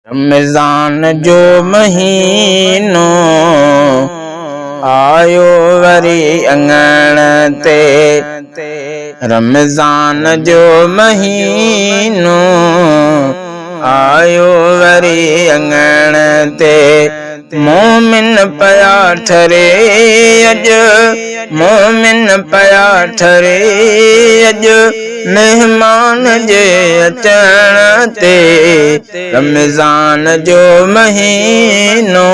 रमज़ान जो महीनो आयो वरी अंगण ते। रमज़ान जो महीनो आयो वरी अंगण ते। मोमिन पया ठरे अज, मोमिन पया ठरे अज मेहमान जे अचण ते। रमज़ान जो महीनो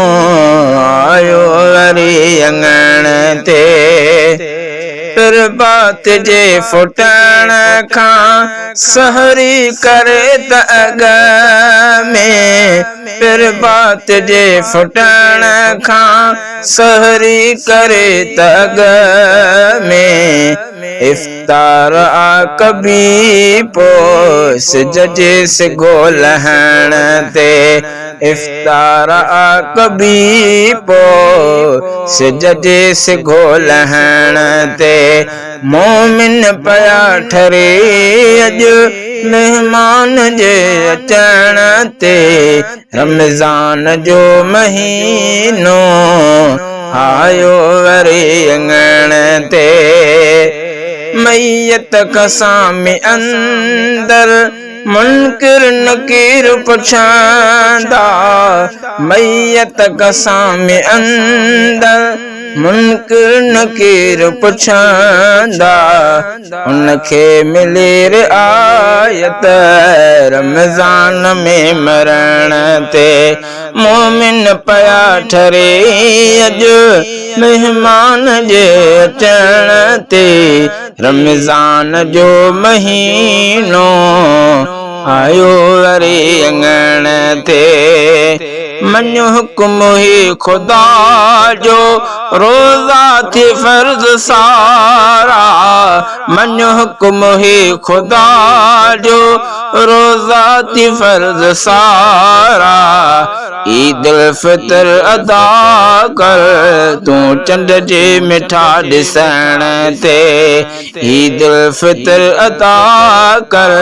आयो वरी अंगण ते। प्रभात जे फुटण खां सहरी करे त अग में। प्रभात जे फुटण खां सहरी करे त अग में। इफ्तार आ कभी पोस जजे से गोलहण ते। इफ्तार आ कभी पोस जजे से गोलहण ते। मोमिन पया ठरे अज मेहमान जे अचण ते। रमज़ान जो महीनो आयो वरी अंगण ते। मैयत कसामे अंदर मुनकिर नकीर पुछंदा। मैयत कसामे अंदर मुनकिर नकीर पुछंदा। उनखे मिले रिआयत रमज़ान में मरण ते। मोमिन पया ठरे अज मेहमान जे अचण ते। रमज़ान जो महीनो आयो वरी अंगण ते। मञो हुक्म ही खुदा जो रोज़ा थी फर्ज सारा। मञो हुक्म ही खुदा जो रोज़ा थी फर्ज सारा। ईद उल फितर अदा कर तू चंड जे मिठा ॾिसण ते। ईद उल फितर अदा कर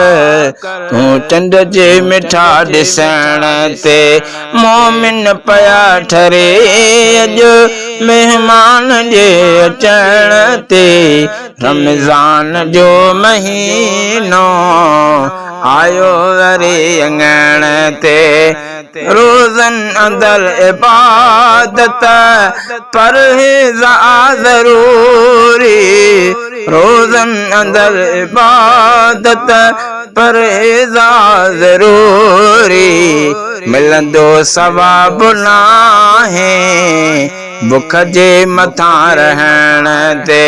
तू चंड जे मिठा ॾिसण ते। मोमिन पया ठरे अज मेहमान जे अचण ते। रमज़ान जो महीनो आयो वरी अंगण ते। रोज़न अंदर इबादत परहेज़ आ ज़रूरी। रोज़न अंदर इबादत परहेज़ आ ज़रूरी। मिलंदो सवाब नाहे बुख जे मथां रहण ते।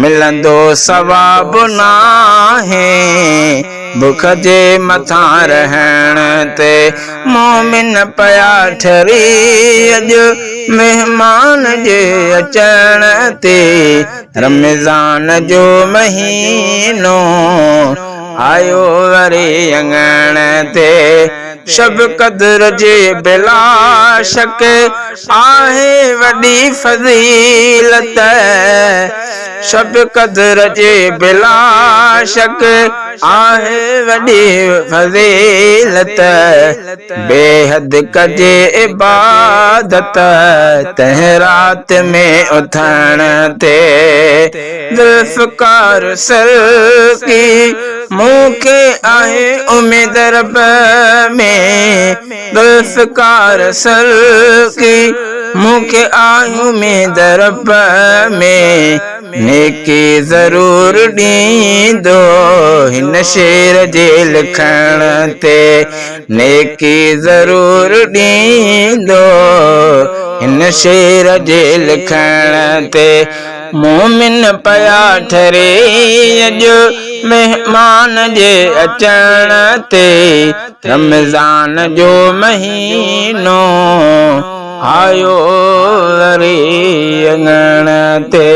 मिलंदो सवाब नाहे बुख जे मथां रहण ते। मोमिन पया ठरे अज मेहमान जे अचण ते। रमज़ान जो महीनो आयो वरी अंगण ते। शब कद्र जे बिला शक आहे वॾी फज़ीलत। शब कद्र जे बिला शक आहे वॾी फज़ीलत। बेहद कजे इबादत तंहिं रात में उथण ते। ज़ुल्फ़कार सरकी मूंखे आहे उम्मीद रब में। ज़ुल्फ़कार सरकी मूंखे आहे उम्मीद रब में। नेकी ज़रूर ॾींदो हिन शेर जे लिखण ते। नेकी ज़रूर ॾींदो हिन शेर जे लिखण ते। मोमिन पया ठरे अज मेहमान जे अचण ते। रमज़ान जो महीनो आयो वरी अंगण ते।